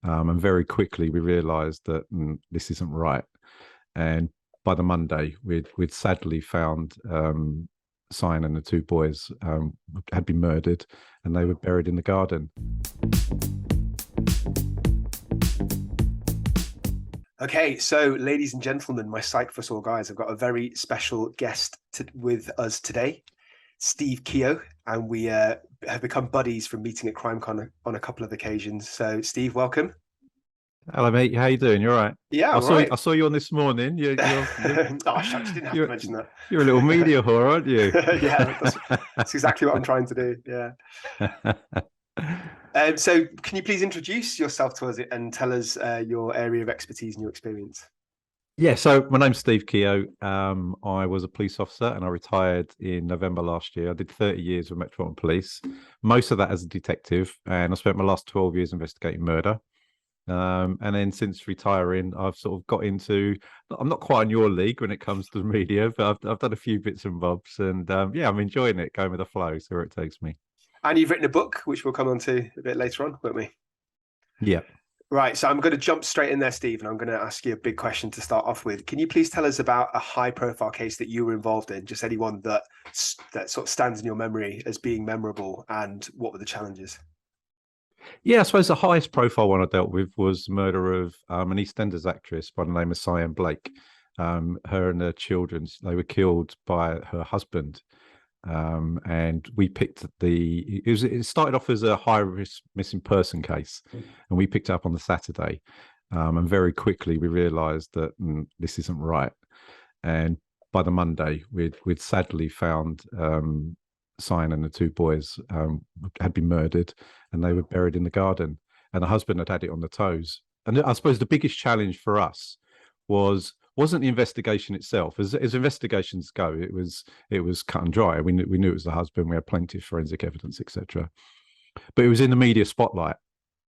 And very quickly we realised that this isn't right. And by the Monday, we'd sadly found Cyan and the two boys had been murdered, and they were buried in the garden. Okay, so ladies and gentlemen, my Psych for All guys, I've got a very special guest with us today, Steve Keough, and we have become buddies from meeting at CrimeCon on a couple of occasions. So, Steve, welcome. Hello, mate. How you doing? You're right. Yeah, I saw you on this morning. Oh, shucks, you didn't have to mention that. You're a little media whore, aren't you? Yeah, that's exactly what I'm trying to do. Yeah. So can you please introduce yourself to us and tell us your area of expertise and your experience? Yeah, so my name's Steve Keough. I was a police officer and I retired in November last year. I did 30 years with Metropolitan Police, most of that as a detective, and I spent my last 12 years investigating murder. And then since retiring, I've sort of got into, I'm not quite in your league when it comes to the media, but I've done a few bits and bobs, and yeah, I'm enjoying it, going with the flow, so where it takes me. And you've written a book, which we'll come on to a bit later on, won't we? Yeah. Right, so I'm going to jump straight in there, Steve, and I'm going to ask you a big question to start off with. Can you please tell us about a high-profile case that you were involved in, just anyone that sort of stands in your memory as being memorable, and what were the challenges? Yeah, I suppose the highest profile one I dealt with was the murder of an EastEnders actress by the name of Cyan Blake. Her and her children, they were killed by her husband. And we picked it started off as a high-risk missing person case, and we picked it up on the Saturday. And very quickly we realised that this isn't right. And by the Monday, we'd sadly found Cyan and the two boys had been murdered, and they were buried in the garden, and the husband had it on the toes. And I suppose the biggest challenge for us wasn't the investigation itself. As investigations go, it was cut and dry. We knew it was the husband. We had plenty of forensic evidence, etc. But it was in the media spotlight,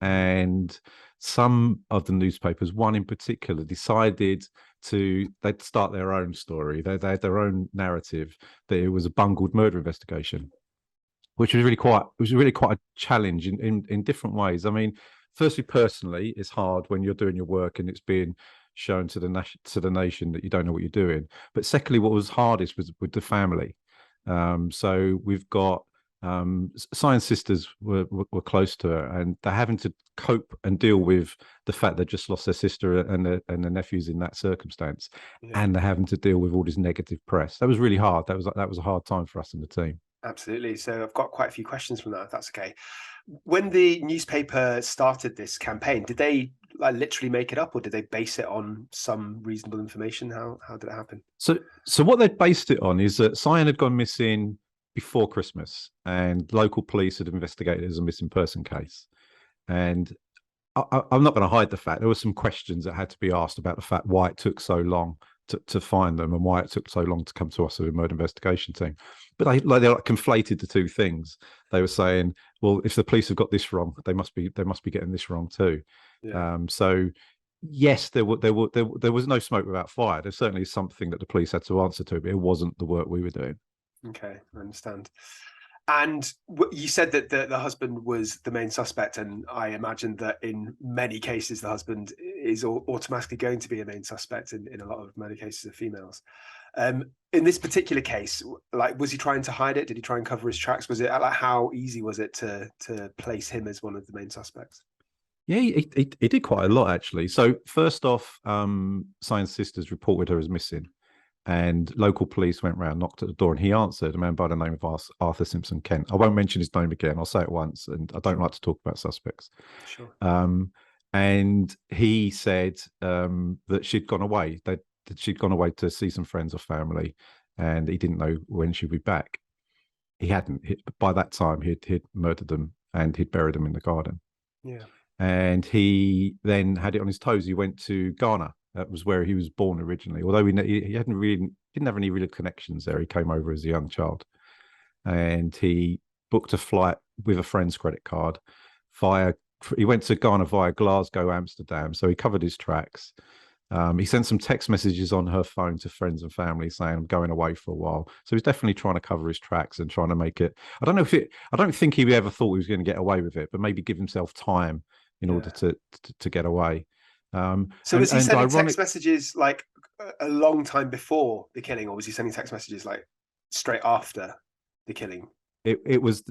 and some of the newspapers, one in particular, decided they'd start their own story. They had their own narrative that it was a bungled murder investigation, which was really quite a challenge in different ways. I mean, firstly, personally, it's hard when you're doing your work and it's being shown to the nation that you don't know what you're doing. But secondly, what was hardest was with the family. So we've got Cyan's sisters were close to her, and they're having to cope and deal with the fact they just lost their sister and their nephews in that circumstance, and they're having to deal with all this negative press. That was really hard. That was a hard time for us in the team. Absolutely. So I've got quite a few questions from that, if that's okay. When the newspaper started this campaign, did they literally make it up, or did they base it on some reasonable information? How did it happen? So what they based it on is that Cyan had gone missing before Christmas, and local police had investigated it as a missing person case. And I'm not going to hide the fact there were some questions that had to be asked about the fact why it took so long to find them, and why it took so long to come to us as a murder investigation team. But they conflated the two things. They were saying, well, if the police have got this wrong, they must be getting this wrong too. Yeah. So yes, there was no smoke without fire. There's certainly something that the police had to answer to, but it wasn't the work we were doing. Okay, I understand. And you said that the husband was the main suspect, and I imagine that in many cases the husband is automatically going to be a main suspect in a lot of many cases of females. In this particular case, was he trying to hide it? Did he try and cover his tracks? Was it how easy was it to place him as one of the main suspects? Yeah, he did quite a lot, actually. So first off, Cyan's sisters reported her as missing, and local police went round, knocked at the door, and he answered, a man by the name of Arthur Simpson Kent. I won't mention his name again. I'll say it once, and I don't like to talk about suspects. Sure. And he said that she'd gone away, that she'd gone away to see some friends or family, and he didn't know when she'd be back. He hadn't. By that time, he'd murdered them, and he'd buried them in the garden. Yeah. And he then had it on his toes. He went to Ghana. That was where he was born originally. Although he didn't have any real connections there. He came over as a young child, and he booked a flight with a friend's credit card. He went to Ghana via Glasgow, Amsterdam. So he covered his tracks. He sent some text messages on her phone to friends and family saying, "I'm going away for a while." So he's definitely trying to cover his tracks and trying to make it. I don't think he ever thought he was going to get away with it, but maybe give himself time in order to get away. So was he sending text messages like a long time before the killing, or was he sending text messages like straight after the killing? It was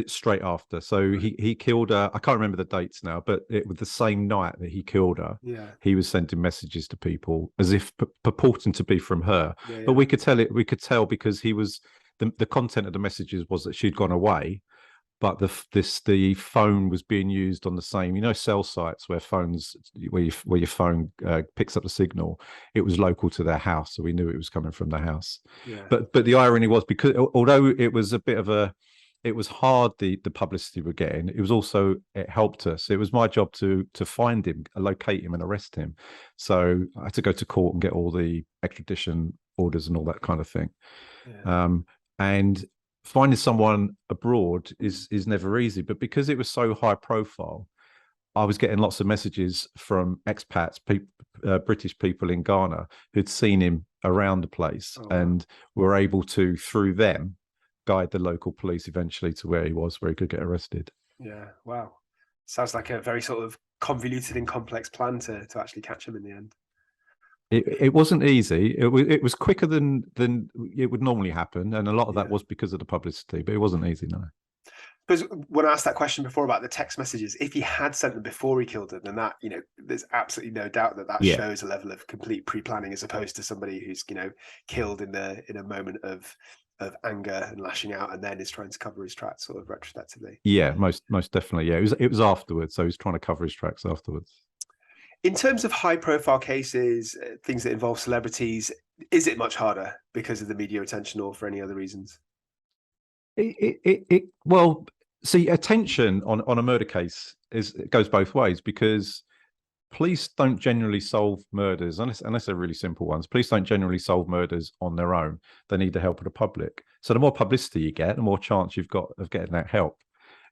straight after. So he killed her. I can't remember the dates now, but it was the same night that he killed her. Yeah, he was sending messages to people as if purporting to be from her. Yeah, but we could tell it. We could tell because he was the content of the messages was that she'd gone away, but the phone was being used on the same, you know, cell sites where your phone picks up the signal. It was local to their house, so we knew it was coming from the house. Yeah. But the irony was, because although it was a bit of it was hard, the publicity we're getting, it was also, it helped us. It was my job to find him, locate him, and arrest him. So I had to go to court and get all the extradition orders and all that kind of thing. Yeah. And finding someone abroad is never easy, but because it was so high profile, I was getting lots of messages from expats, British people in Ghana who'd seen him around the place, and were able to, through them, guide the local police eventually to where he was, where he could get arrested. Yeah, wow. Sounds like a very sort of convoluted and complex plan to actually catch him in the end. It wasn't easy. It was quicker than it would normally happen, and a lot of that was because of the publicity. But it wasn't easy, no. Because when I asked that question before about the text messages, if he had sent them before he killed her, then that, you know, there's absolutely no doubt that shows a level of complete pre-planning, as opposed to somebody who's, you know, killed in a moment of anger and lashing out, and then is trying to cover his tracks sort of retrospectively. Yeah, most definitely. Yeah, it was afterwards, so he's trying to cover his tracks afterwards. In terms of high-profile cases, things that involve celebrities, is it much harder because of the media attention, or for any other reasons? Well, see, attention on a murder case goes both ways, because police don't generally solve murders unless they're really simple ones. Police don't generally solve murders on their own. They need the help of the public. So the more publicity you get, the more chance you've got of getting that help.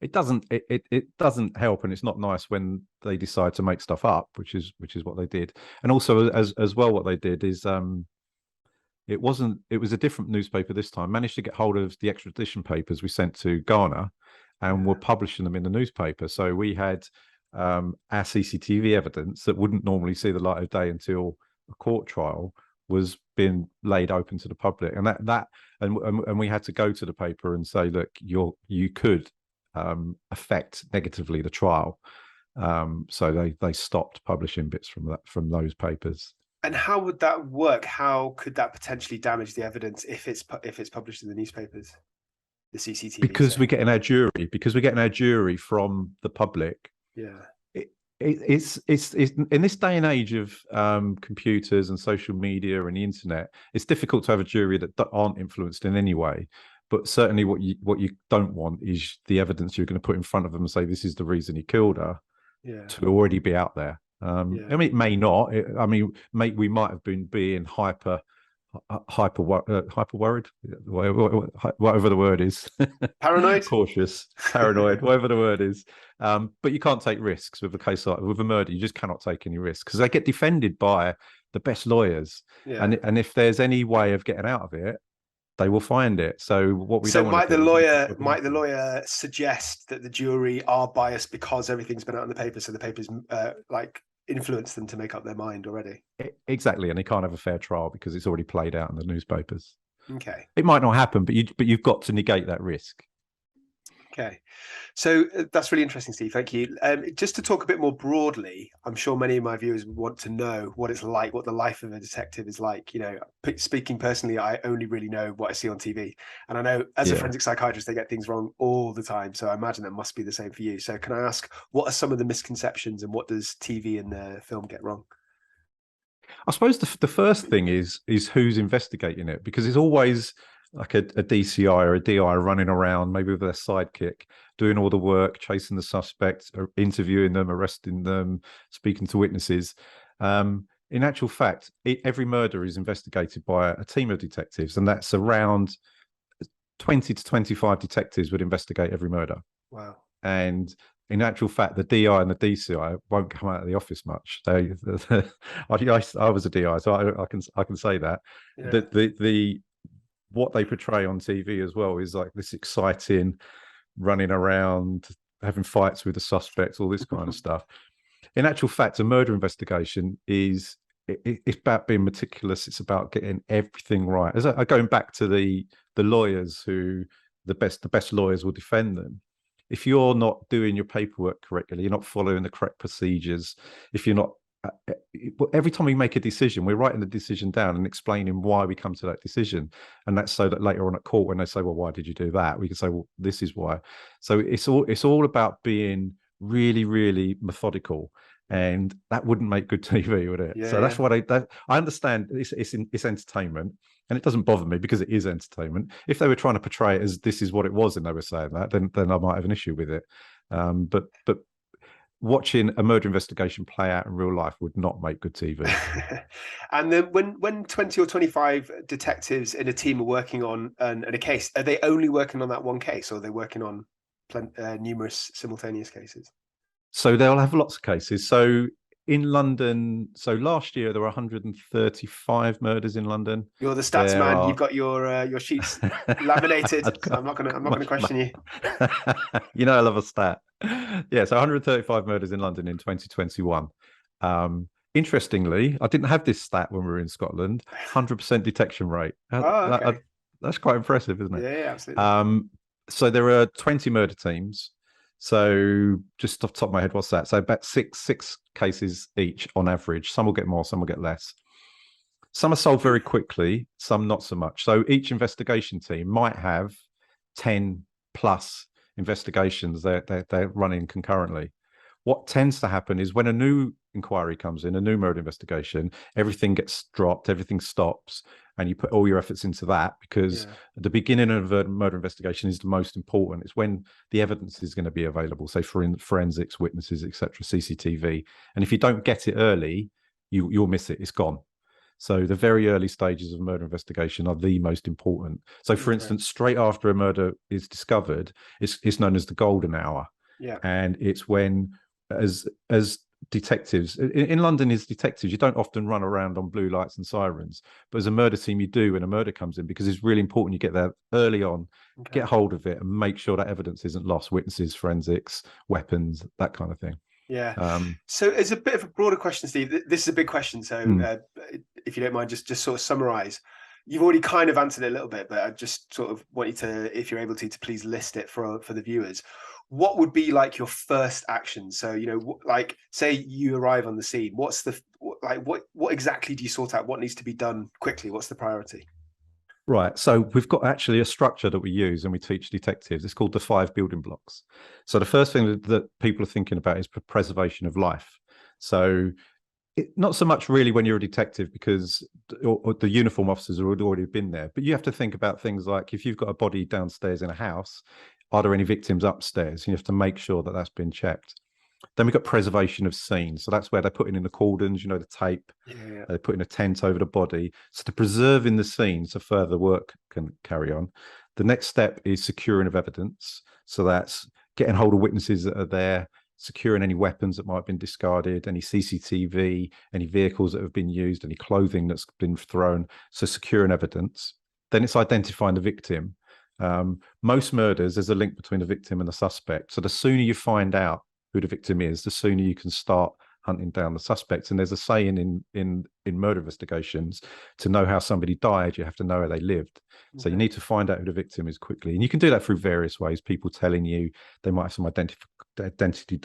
It doesn't help, and it's not nice when they decide to make stuff up, which is what they did. And also, as well, what they did is it was a different newspaper this time, managed to get hold of the extradition papers we sent to Ghana, and were publishing them in the newspaper. So we had our CCTV evidence that wouldn't normally see the light of day until a court trial was being laid open to the public. And we had to go to the paper and say, look, you could affect negatively the trial. So they stopped publishing bits from those papers. And how would that work? How could that potentially damage the evidence if it's published in the newspapers, the CCTV? Because we're getting our jury from the public. Yeah. It's in this day and age of computers and social media and the internet, it's difficult to have a jury that aren't influenced in any way. But certainly what you don't want is the evidence you're going to put in front of them and say, this is the reason he killed her, to already be out there. I mean, it may not. We might have been being hyper worried, whatever the word is. Paranoid? Cautious, paranoid, whatever the word is. But you can't take risks with a case like with a murder. You just cannot take any risks, because they get defended by the best lawyers. Yeah. And if there's any way of getting out of it, they will find it. So what we don't might the lawyer suggest that the jury are biased because everything's been out in the paper, so the paper's like influence them to make up their mind already? Exactly, and they can't have a fair trial because it's already played out in the newspapers. Okay, it might not happen, but you've got to negate that risk. Okay, so that's really interesting, Steve. Thank you. Just to talk a bit more broadly, I'm sure many of my viewers would want to know what it's like, what the life of a detective is like. You know, speaking personally, I only really know what I see on TV, and I know as a forensic psychiatrist, they get things wrong all the time. So I imagine that must be the same for you. So can I ask, what are some of the misconceptions, and what does TV and film get wrong? I suppose the first thing is who's investigating it, because it's always like a DCI or a DI running around, maybe with their sidekick, doing all the work, chasing the suspects, interviewing them, arresting them, speaking to witnesses. In actual fact, every murder is investigated by a team of detectives, and that's around 20 to 25 detectives would investigate every murder. Wow. And in actual fact, the DI and the DCI won't come out of the office much. I was a DI, so I can say that. Yeah. What they portray on TV as well is like this exciting running around, having fights with the suspects, all this kind of stuff. In actual fact, a murder investigation is it's about being meticulous. It's about getting everything right. As going back to the lawyers who the best lawyers will defend them. If you're not doing your paperwork correctly, you're not following the correct procedures. If you're not, every time we make a decision, we're writing the decision down and explaining why we come to that decision, and that's so that later on at court, when they say, "Well, why did you do that?" we can say, "Well, this is why." So it's all about being really, really methodical. And that wouldn't make good TV, would it? So that's what I understand. It's entertainment, and it doesn't bother me because it is entertainment. If they were trying to portray it as this is what it was, and they were saying that, then I might have an issue with it. But watching a murder investigation play out in real life would not make good TV. And then when 20 or 25 detectives in a team are working on a case, are they only working on that one case, or are they working on numerous simultaneous cases? So they'll have lots of cases. So in London, so last year there were 135 murders in London. You're the stats man. You've got your sheets laminated. So I'm not gonna question you. You know, I love a stat. Yeah, so 135 murders in London in 2021. Interestingly, I didn't have this stat when we were in Scotland. 100% detection rate. Okay. That's quite impressive, isn't it? Yeah, absolutely. So there are 20 murder teams. So just off the top of my head, what's that? So about six cases each on average. Some will get more, some will get less. Some are solved very quickly, some not so much. So each investigation team might have 10 plus investigations they're running concurrently. What tends to happen is when a new inquiry comes in, a new murder investigation, everything gets dropped, everything stops, and you put all your efforts into that, because at the beginning of a murder investigation is the most important. It's when the evidence is going to be available, say for forensics, witnesses, etc., CCTV. And if you don't get it early, you'll miss it. It's gone. So the very early stages of murder investigation are the most important. So for instance, straight after a murder is discovered, it's known as the golden hour. Yeah. And it's when, as detectives in London, as detectives, you don't often run around on blue lights and sirens, but as a murder team you do when a murder comes in, because it's really important you get there early on, get hold of it and make sure that evidence isn't lost, witnesses, forensics, weapons, that kind of thing. So it's a bit of a broader question, Steve. This is a big question, so if you don't mind, just sort of summarize. You've already kind of answered it a little bit, but I just sort of want you to, if you're able to please list it for the viewers. What would be like your first action? So, you know, like say you arrive on the scene, what's the, like, what exactly do you sort out? What needs to be done quickly? What's the priority? Right. So we've got actually a structure that we use and we teach detectives. It's called the 5 building blocks. So the first thing that people are thinking about is preservation of life. So not so much really when you're a detective, because the uniform officers have already been there, but you have to think about things like if you've got a body downstairs in a house, are there any victims upstairs? You have to make sure that that's been checked. Then we've got preservation of scene. So that's where they're putting in the cordons, you know, the tape. They're putting a tent over the body. So to preserving the scene so further work can carry on. The next step is securing of evidence. So that's getting hold of witnesses that are there, securing any weapons that might have been discarded, any CCTV, any vehicles that have been used, any clothing that's been thrown. So securing evidence. Then it's identifying the victim. Most murders, there's a link between the victim and the suspect. So the sooner you find out who the victim is, the sooner you can start hunting down the suspects. And there's a saying in murder investigations, to know how somebody died, you have to know how they lived. So you need to find out who the victim is quickly. And you can do that through various ways. People telling you, they might have some identity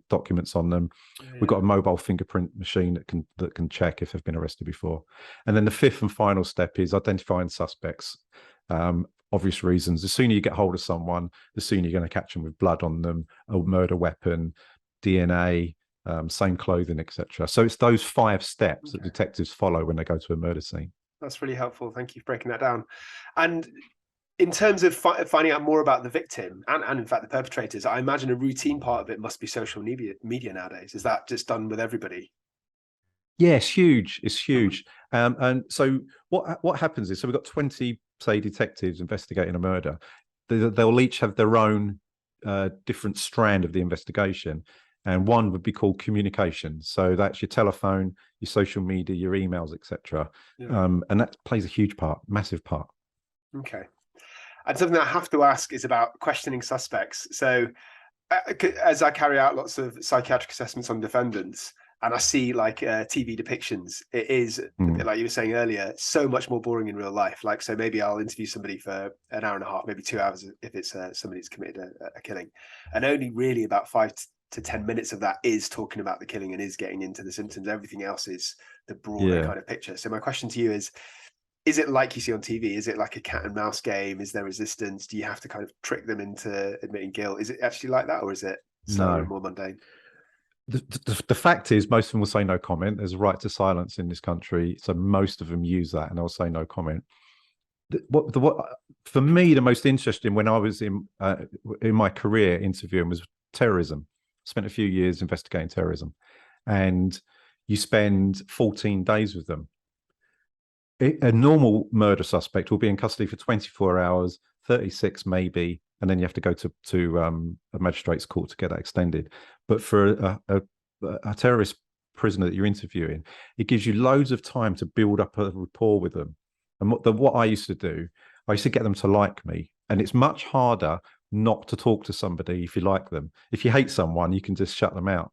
documents on them. We've got a mobile fingerprint machine that can check if they've been arrested before. And then the fifth and final step is identifying suspects. Obvious reasons. The sooner you get hold of someone, the sooner you're going to catch them with blood on them, a murder weapon, DNA, same clothing, etc. So it's those 5 steps that detectives follow when they go to a murder scene. That's really helpful. Thank you for breaking that down. And in terms of finding out more about the victim and in fact the perpetrators, I imagine a routine part of it must be social media nowadays. Is that just done with everybody? Yeah, it's huge. It's huge. And so what happens is, so we've got 20, say, detectives investigating a murder. They'll each have their own different strand of the investigation. And one would be called communication. So that's your telephone, your social media, your emails, etc. And that plays a huge part, massive part. Okay. And something that I have to ask is about questioning suspects. So as I carry out lots of psychiatric assessments on defendants, and I see like TV depictions, it is like you were saying earlier, so much more boring in real life. Like, so maybe I'll interview somebody for an hour and a half, maybe 2 hours if it's somebody who's committed a killing, and only really about 5 to 10 minutes of that is talking about the killing and is getting into the symptoms. Everything else is the broader kind of picture. So my question to you is it like you see on TV? Is it like a cat and mouse game? Is there resistance? Do you have to kind of trick them into admitting guilt? Is it actually like that, or is it slower and more mundane? The fact is, most of them will say no comment. There's a right to silence in this country, so most of them use that, and they'll say no comment. What for me, the most interesting when I was in my career interviewing was terrorism. Spent a few years investigating terrorism, and you spend 14 days with them. A normal murder suspect will be in custody for 24 hours, 36 maybe, and then you have to go to a magistrate's court to get that extended. But for a terrorist prisoner that you're interviewing, it gives you loads of time to build up a rapport with them. And what I used to do, I used to get them to like me. And it's much harder not to talk to somebody if you like them. If you hate someone, you can just shut them out.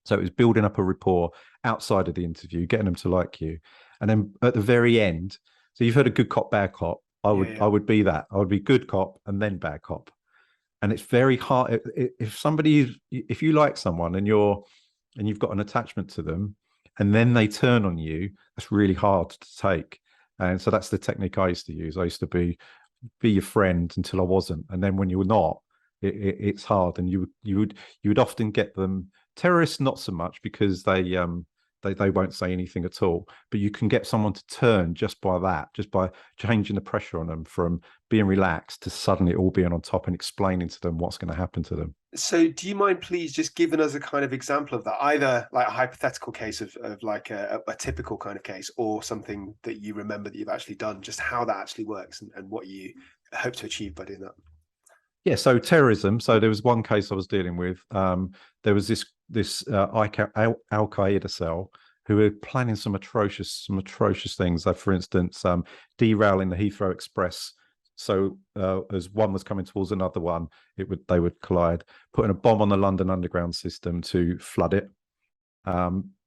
So it was building up a rapport outside of the interview, getting them to like you. And then at the very end, so you've heard of good cop, bad cop. I would be that. I would be good cop and then bad cop. And it's very hard if you like someone and you've got an attachment to them, and then they turn on you, that's really hard to take. And so that's the technique I used to use. I used to be your friend until I wasn't, and then when you were not, it's hard. And you would often get them. Terrorists not so much, because they won't say anything at all, but you can get someone to turn just by changing the pressure on them from being relaxed to suddenly all being on top and explaining to them what's going to happen to them. So do you mind please just giving us a kind of example of that, either like a hypothetical case of like a typical kind of case, or something that you remember that you've actually done, just how that actually works and what you hope to achieve by doing that? Yeah, so terrorism. So there was one case I was dealing with. There was this al-Qaeda cell who were planning some atrocious things. Like, for instance, derailing the Heathrow Express. So as one was coming towards another one, they would collide. Putting a bomb on the London Underground system to flood it.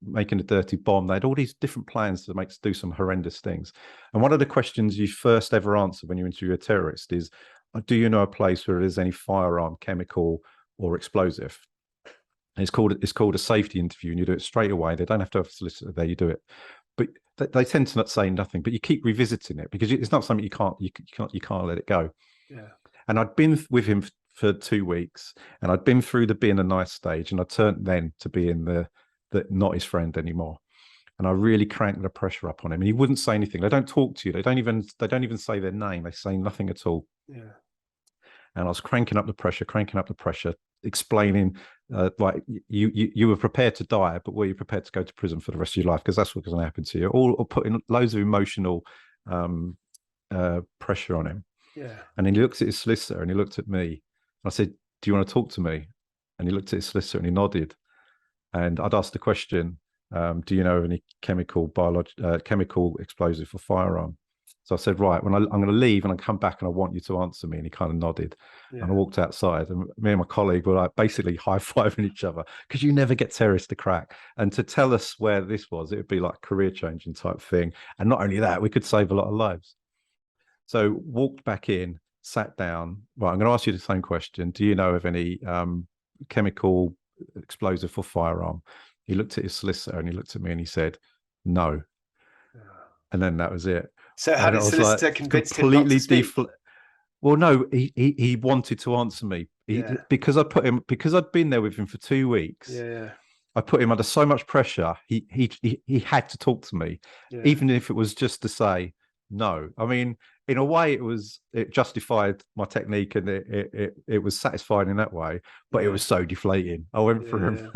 Making a dirty bomb. They had all these different plans to do some horrendous things. And one of the questions you first ever answer when you interview a terrorist is, do you know a place where there's any firearm, chemical, or explosive? And it's called a safety interview, and you do it straight away. They don't have to have a solicitor there. You do it, but they tend to not say nothing. But you keep revisiting it because it's not something you can't let it go. Yeah. And I'd been with him for 2 weeks, and I'd been through the being a nice stage, and I turned then to being the not his friend anymore. And I really cranked the pressure up on him, and he wouldn't say anything. They don't talk to you. They don't even say their name. They say nothing at all. Yeah. And I was cranking up the pressure, explaining like you were prepared to die, but were you prepared to go to prison for the rest of your life? Because that's what's going to happen to you. Or putting loads of emotional pressure on him. Yeah. And then he looked at his solicitor and he looked at me. I said, "Do you want to talk to me?" And he looked at his solicitor and he nodded. And I'd asked the question, do you know of any chemical explosive or firearm? So I said, right, I'm going to leave and I come back and I want you to answer me. And he kind of nodded. Yeah. And I walked outside, and me and my colleague were like basically high-fiving each other, because you never get terrorists to crack. And to tell us where this was, it would be like career-changing type thing. And not only that, we could save a lot of lives. So walked back in, sat down. Right, I'm going to ask you the same question. Do you know of any chemical, explosive or firearm? He looked at his solicitor and he looked at me and he said, "No." And then that was it. So how did solicitor convince him not to speak? Well, no, he wanted to answer me because I'd been there with him for 2 weeks. Yeah. I put him under so much pressure. He had to talk to me, even if it was just to say no. I mean, in a way, it justified my technique, and it was satisfying in that way. But it was so deflating. I went from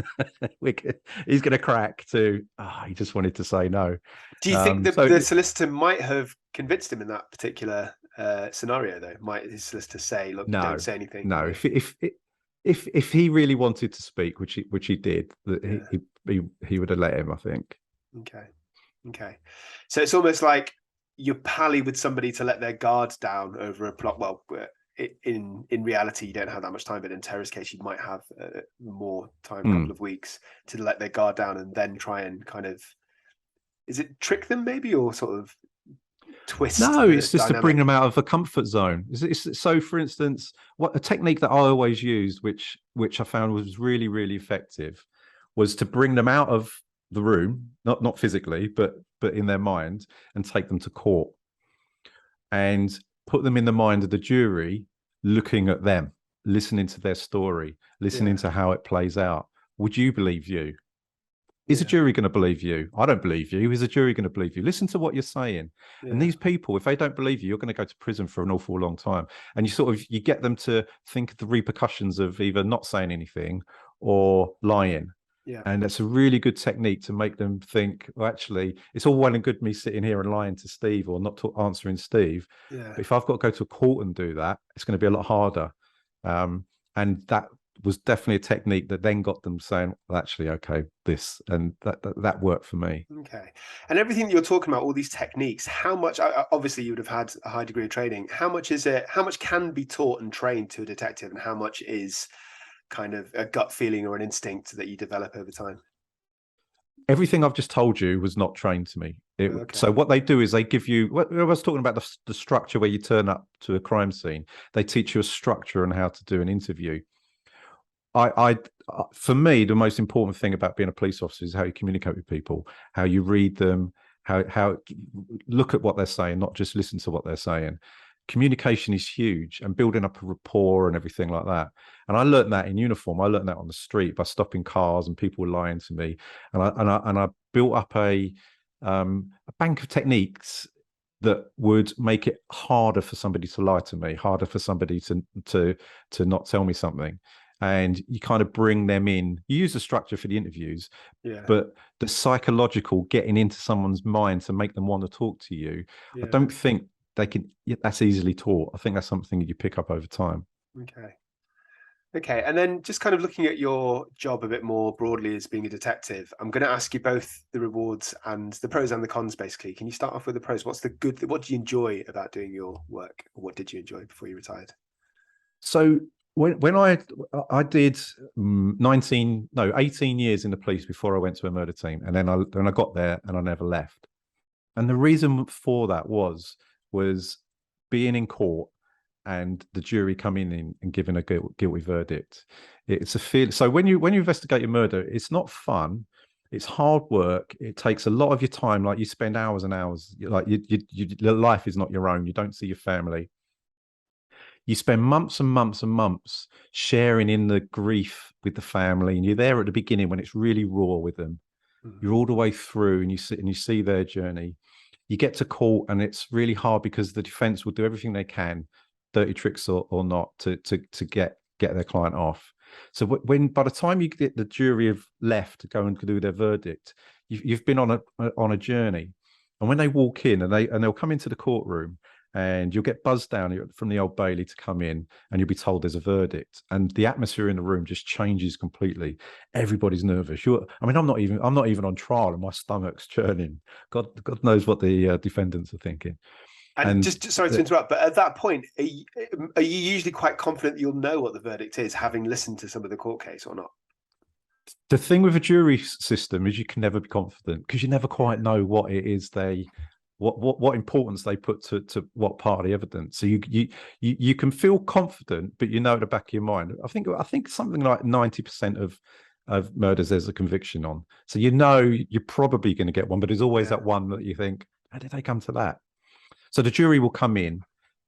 he's going to crack to he just wanted to say no. Do you think the solicitor might have convinced him in that particular scenario, though? Might his solicitor say, "Look, don't say anything"? No. If he really wanted to speak, which he did, he would have let him, I think. Okay. So it's almost like you're pally with somebody to let their guards down over a plot. Well, in reality you don't have that much time, but in Terra's case you might have more time, a Mm. couple of weeks, to let their guard down and then try and kind of, is it trick them maybe, or sort of twist No, the it's just to bring dynamic? them out of a comfort zone. So, for instance, what a technique that I always used, which I found was really, really effective, was to bring them out of the room, not physically, but in their mind, and take them to court and put them in the mind of the jury, looking at them, listening to their story, listening to how it plays out. Would you believe you? Is a jury going to believe you? I don't believe you. Is a jury going to believe you? Listen to what you're saying. And these people, if they don't believe you, you're going to go to prison for an awful long time. And you get them to think of the repercussions of either not saying anything or lying. Yeah. And that's a really good technique to make them think, well, actually, it's all well and good me sitting here and lying to Steve or not answering Steve. Yeah. But if I've got to go to a court and do that, it's going to be a lot harder. And that was definitely a technique that then got them saying, well, actually, okay, this, and that worked for me. Okay. And everything that you're talking about, all these techniques, how much, obviously you would have had a high degree of training, how much can be taught and trained to a detective, and how much is kind of a gut feeling or an instinct that you develop over time? Everything I've just told you was not trained to me. So what they do is they give you, I was talking about the structure where you turn up to a crime scene. They teach you a structure on how to do an interview. For me, the most important thing about being a police officer is how you communicate with people, how you read them, how look at what they're saying, not just listen to what they're saying. Communication is huge, and building up a rapport and everything like that. And I learned that in uniform. I learned that on the street by stopping cars and people were lying to me. And I built up a bank of techniques that would make it harder for somebody to lie to me, harder for somebody to not tell me something. And you kind of bring them in. You use the structure for the interviews, but the psychological getting into someone's mind to make them want to talk to you, I don't think that's easily taught. I think that's something that you pick up over time. Okay. And then just kind of looking at your job a bit more broadly as being a detective, I'm going to ask you both the rewards and the pros and the cons, basically. Can you start off with the pros? What do you enjoy about doing your work? Or what did you enjoy before you retired? So when I did 18 years in the police before I went to a murder team, and then I got there and I never left. And the reason for that was being in court and the jury coming in and giving a guilty verdict. It's a feel. So when you investigate a murder, it's not fun. It's hard work. It takes a lot of your time. Like, you spend hours and hours. Like, your life is not your own. You don't see your family. You spend months and months and months sharing in the grief with the family, and you're there at the beginning when it's really raw with them. You're all the way through, and you sit and you see their journey. You get to court, and it's really hard because the defense will do everything they can, dirty tricks or not, to get their client off. So by the time you get the jury have left to go and do their verdict, you've been on a journey. And when they walk in, and they'll come into the courtroom, and you'll get buzzed down from the Old Bailey to come in, and you'll be told there's a verdict, and the atmosphere in the room just changes completely. Everybody's nervous. I'm not even on trial, and my stomach's churning. God knows what the defendants are thinking. And just sorry to interrupt, but at that point, are you usually quite confident that you'll know what the verdict is, having listened to some of the court case, or not? The thing with a jury system is you can never be confident, because you never quite know what it is what importance they put to what part of the evidence. So you can feel confident, but at the back of your mind. I think something like 90% of murders there's a conviction on. So you're probably going to get one, but there's always that one that you think, how did they come to that? So the jury will come in,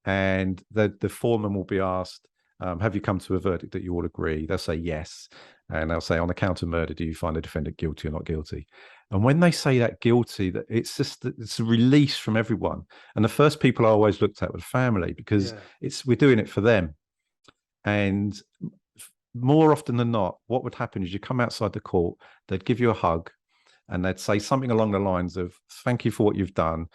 and the foreman will be asked, have you come to a verdict that you all agree? They'll say yes. And they'll say, on account of murder, do you find the defendant guilty or not guilty? And when they say that guilty, that it's a release from everyone. And the first people I always looked at were family, because we're doing it for them. And more often than not, what would happen is you come outside the court, they'd give you a hug, and they'd say something along the lines of, thank you for what you've done.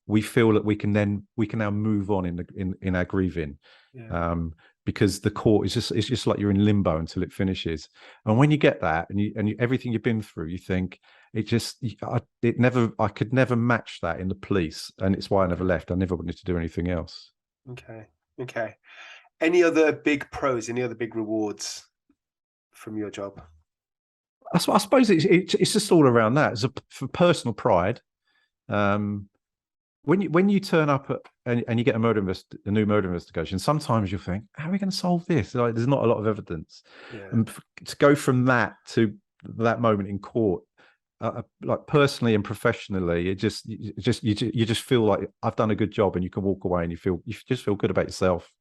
We feel that we can now move on in our grieving. Because the court it's just like you're in limbo until it finishes. And when you get that, and everything you've been through, you think I could never match that in the police, and it's why I never left. I never wanted to do anything else. Okay. Any other big pros, any other big rewards from your job? I suppose it's just all around that. For personal pride. When you turn up and you get a new murder investigation, sometimes you'll think, how are we going to solve this? Like, there's not a lot of evidence. Yeah. And to go from that to that moment in court, like personally and professionally, you just feel like I've done a good job, and you can walk away and you just feel good about yourself.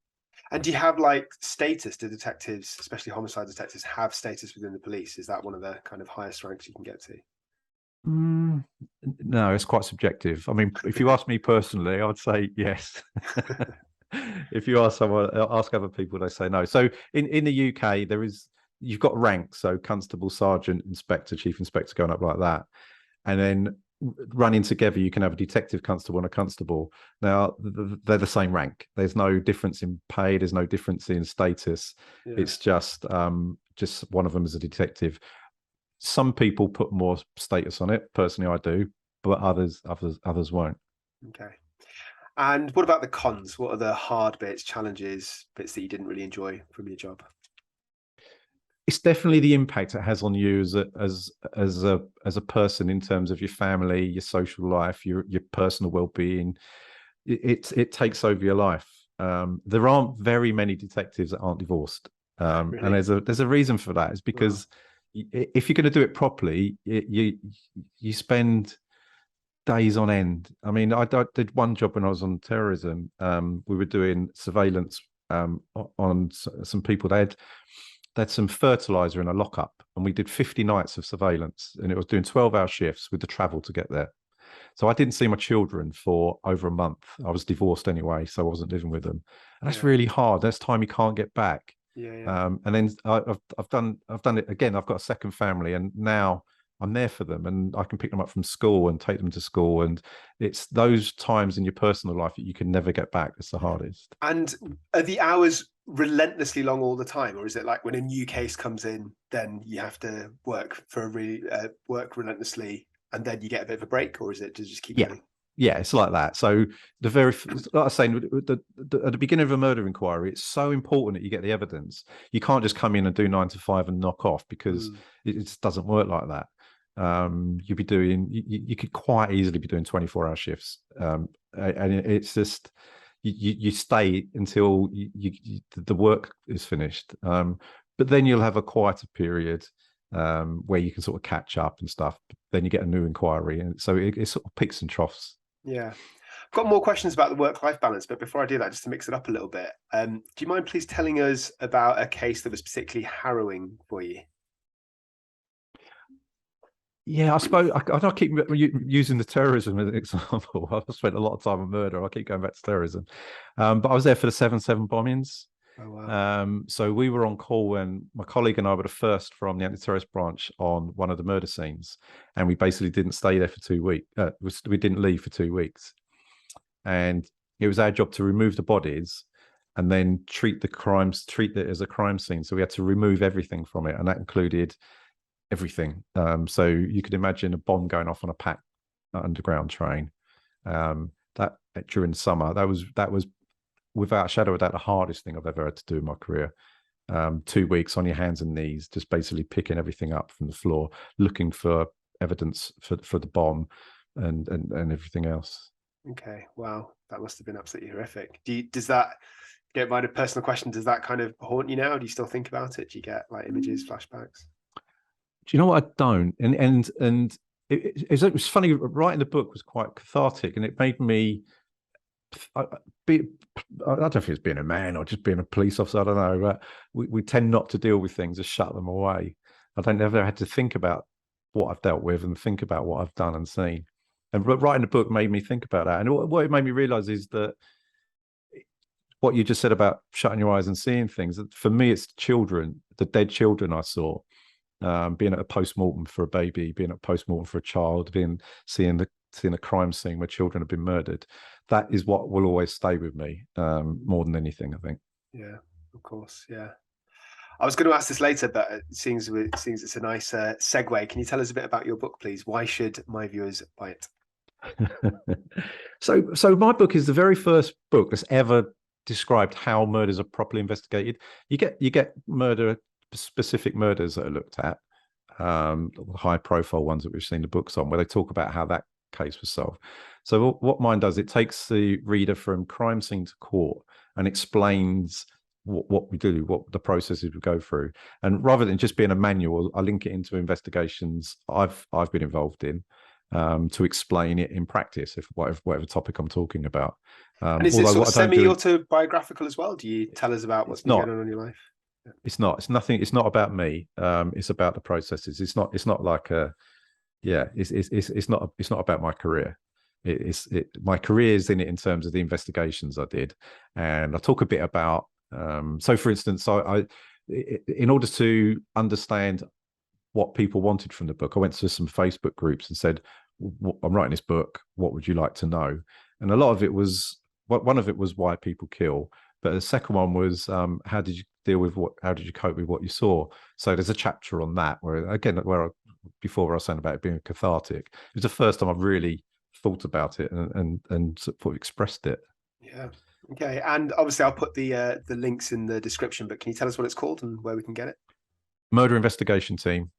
And do you have like status? Do detectives, especially homicide detectives, have status within the police? Is that one of the kind of highest ranks you can get to? No, it's quite subjective. I mean, if you ask me personally, I would say yes. If you ask other people, they say no. So in the UK, you've got ranks, so constable, sergeant, inspector, chief inspector, going up like that, and then running together, you can have a detective constable and a constable. Now they're the same rank. There's no difference in pay. There's no difference in status. Yeah. It's just one of them is a detective. Some people put more status on it. Personally, I do, but others won't. Okay. And what about the cons? What are the hard bits, challenges, bits that you didn't really enjoy from your job? It's definitely the impact it has on you as a person, in terms of your family, your social life, your personal well-being. It takes over your life. There aren't very many detectives that aren't divorced, really? And there's a reason for that. It's because if you're going to do it properly, you spend days on end. I mean, I did one job when I was on terrorism. We were doing surveillance on some people. They had some fertilizer in a lockup, and we did 50 nights of surveillance, and it was doing 12-hour shifts with the travel to get there. So I didn't see my children for over a month. I was divorced anyway, so I wasn't living with them, and that's really hard. That's time you can't get back. And then I've done it again. I've got a second family, and now I'm there for them, and I can pick them up from school and take them to school. And it's those times in your personal life that you can never get back. It's the hardest. And are the hours relentlessly long all the time, or is it like when a new case comes in, then you have to work relentlessly, and then you get a bit of a break, or is it to just keep going? Yeah, it's like that. So like I was saying, at the beginning of a murder inquiry, it's so important that you get the evidence. You can't just come in and do 9 to 5 and knock off, because it just doesn't work like that. You'd be doing, you could quite easily be doing 24-hour shifts, and it's just you stay until the work is finished. But then you'll have a quieter period where you can sort of catch up and stuff. Then you get a new inquiry, and so it sort of peaks and troughs. Yeah. I've got more questions about the work-life balance, but before I do that, just to mix it up a little bit, do you mind please telling us about a case that was particularly harrowing for you? Yeah, I suppose I keep using the terrorism as an example. I've spent a lot of time on murder. I keep going back to terrorism. But I was there for the 7/7 bombings. Oh, wow. So we were on call when my colleague and I were the first from the anti-terrorist branch on one of the murder scenes, and we basically didn't stay there for 2 weeks. We didn't leave for 2 weeks, and it was our job to remove the bodies and then treat it as a crime scene. So we had to remove everything from it, and that included everything. So you could imagine a bomb going off on a packed underground train. That during the summer, that was without a shadow of doubt the hardest thing I've ever had to do in my career. 2 weeks on your hands and knees, just basically picking everything up from the floor, looking for evidence for the bomb and everything else. Okay, wow, that must have been absolutely horrific. Does that, don't mind a personal question, does that kind of haunt you now? Do you still think about it? Do you get like images, flashbacks? Do you know what? I don't. And it was funny. Writing the book was quite cathartic, and it made me I don't know if it's being a man or just being a police officer. I don't know, but we tend not to deal with things, just shut them away. I don't ever had to think about what I've dealt with and think about what I've done and seen. And writing the book made me think about that. And what it made me realize is that what you just said about shutting your eyes and seeing things, for me, it's children, the dead children I saw. Being at a post-mortem for a baby, being at a post-mortem for a child, seeing a crime scene where children have been murdered. That is what will always stay with me more than anything, I think. Yeah, of course. Yeah. I was going to ask this later, but it seems it's a nice segue. Can you tell us a bit about your book, please? Why should my viewers buy it? So my book is the very first book that's ever described how murders are properly investigated. You get specific murders that are looked at, high profile ones that we've seen the books on, where they talk about how that case was solved. So what mine does, it takes the reader from crime scene to court and explains what we do, what the processes we go through, and rather than just being a manual, I link it into investigations I've been involved in, to explain it in practice, if whatever topic I'm talking about. And is it sort of semi-autobiographical as well? Do you tell us about what's been going on in your life? Yeah. It's not. It's nothing. It's not about me. It's about the processes. It's not like a. Yeah. It's not about my career. My career is in it in terms of the investigations I did, and I talk a bit about. So, for instance, in order to understand what people wanted from the book, I went to some Facebook groups and said, I'm writing this book, what would you like to know? And a lot of it was, one of it was why people kill, but the second one was, how did you deal with how did you cope with what you saw? So there's a chapter on that where, again, before I was saying about it being cathartic, it was the first time I've really thought about it and sort of expressed it. Yeah. Okay. And obviously I'll put the links in the description, but can you tell us what it's called and where we can get it? Murder Investigation Team.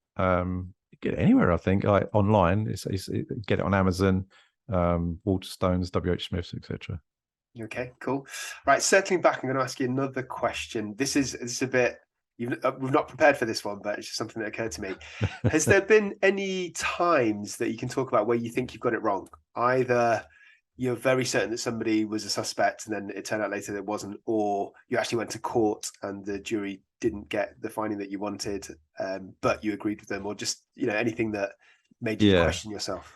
Get it anywhere, I think, like online. Get it on Amazon, Waterstones, WH Smiths, etc. Okay, cool. Right, circling back, I'm going to ask you another question. This is a bit, we've not prepared for this one, but it's just something that occurred to me. Has there been any times that you can talk about where you think you've got it wrong? Either you're very certain that somebody was a suspect and then it turned out later that it wasn't, or you actually went to court and the jury didn't get the finding that you wanted, but you agreed with them, or just, anything that made you question yourself?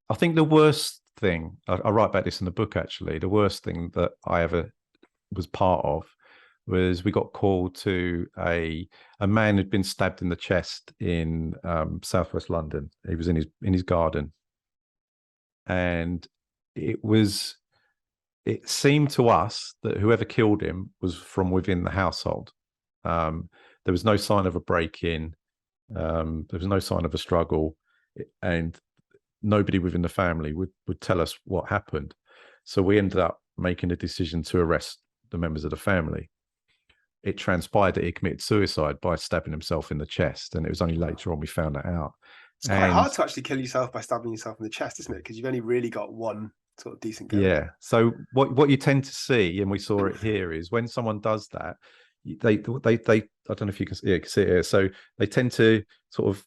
I think the worst thing, I write about this in the book actually, the worst thing that I ever was part of was we got called to a man who'd been stabbed in the chest in southwest London. He was in his garden, and it seemed to us that whoever killed him was from within the household. There was no sign of a break-in. There was no sign of a struggle, and nobody within the family would tell us what happened. So we ended up making a decision to arrest the members of the family. It transpired that he committed suicide by stabbing himself in the chest, and it was only later on we found that out. It's quite hard to actually kill yourself by stabbing yourself in the chest, isn't it? Because you've only really got one sort of decent go. Yeah. So what you tend to see, and we saw it here, is when someone does that, they I don't know if you can see it here. So they tend to sort of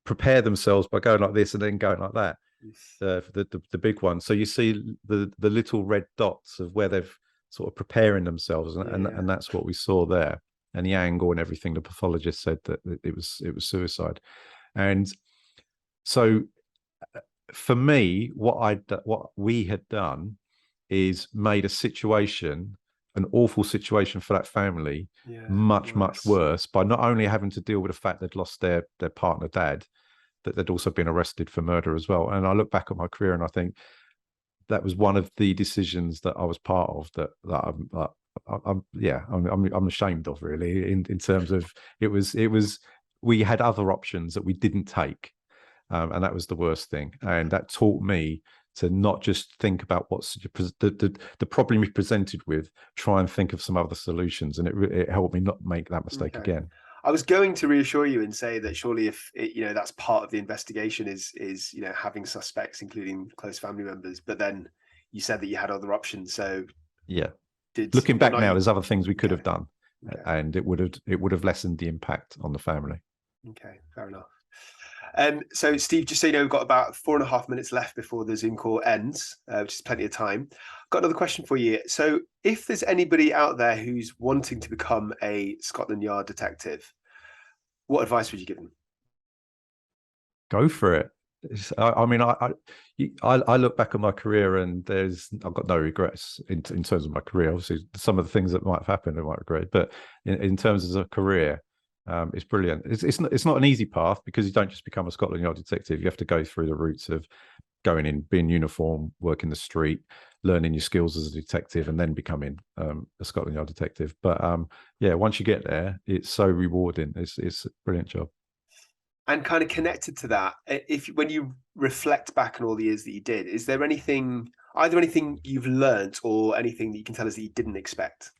prepare themselves by going like this and then going like that. For the big one. So you see the little red dots of where they've sort of preparing themselves, and that's what we saw there. And the angle and everything, the pathologist said that it was suicide. And so for me, what we had done is made a situation, an awful situation for that family, much worse by not only having to deal with the fact they'd lost their partner dad, that they'd also been arrested for murder as well. And I look back at my career and I think that was one of the decisions that I was part of that I'm ashamed of, really, in terms of it was we had other options that we didn't take, and that was the worst thing. And that taught me to not just think about what's the problem you're presented with, try and think of some other solutions, and it helped me not make that mistake again. I was going to reassure you and say that surely if that's part of the investigation is having suspects, including close family members, but then you said that you had other options. So looking back now, there's other things we could have done, and it would have lessened the impact on the family. Okay, fair enough. So Steve, just so you know, we've got about 4.5 minutes left before the Zoom call ends, which is plenty of time. Got another question for you. So if there's anybody out there who's wanting to become a Scotland Yard detective, what advice would you give them? Go for it. I mean, I look back on my career and I've got no regrets in terms of my career. Obviously, some of the things that might have happened I might regret, but in terms of a career, it's brilliant. It's not an easy path, because you don't just become a Scotland Yard detective. You have to go through the routes of going in, being uniform, working the street, learning your skills as a detective, and then becoming a Scotland Yard detective. But once you get there, it's so rewarding. It's a brilliant job. And kind of connected to that, when you reflect back on all the years that you did, is there anything either anything you've learnt or anything that you can tell us that you didn't expect?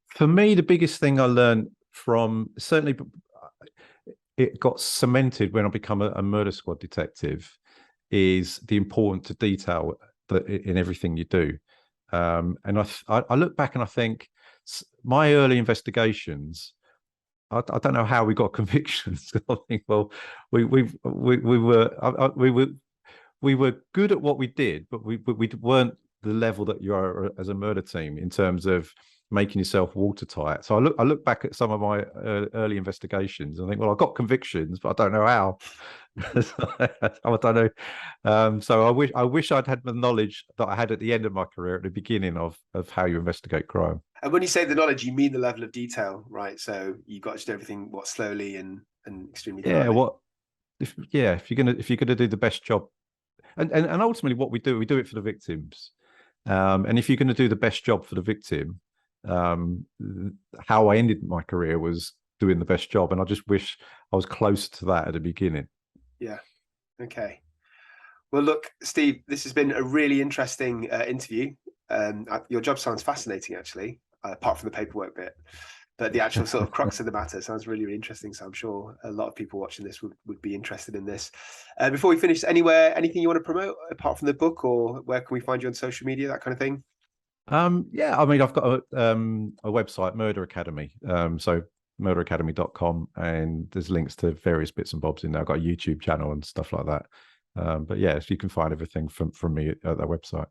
For me, the biggest thing I learned from, certainly it got cemented when I become a murder squad detective, is the importance of detail in everything you do. And I look back and I think my early investigations, I don't know how we got convictions. I think, well, we were good at what we did, but we weren't the level that you are as a murder team in terms of making yourself watertight. So I look back at some of my early investigations and I think, well, I got convictions, but I don't know how. I don't know. So I wish I'd had the knowledge that I had at the end of my career, at the beginning of how you investigate crime. And when you say the knowledge, you mean the level of detail, right? So you got to do everything slowly and extremely thoroughly. If you're gonna do the best job, and ultimately what we do it for the victims. And if you're going to do the best job for the victim, how I ended my career was doing the best job, and I just wish I was close to that at the beginning. Yeah. Okay. Well, look, Steve, this has been a really interesting interview. Your job sounds fascinating, actually, apart from the paperwork bit. But the actual sort of crux of the matter sounds really, really interesting. So I'm sure a lot of people watching this would be interested in this. Before we finish, anything you want to promote apart from the book, or where can we find you on social media, that kind of thing? Yeah, I mean, I've got a website, Murder Academy. So murderacademy.com, and there's links to various bits and bobs in there. I've got a YouTube channel and stuff like that. But yeah, so you can find everything from me at that website.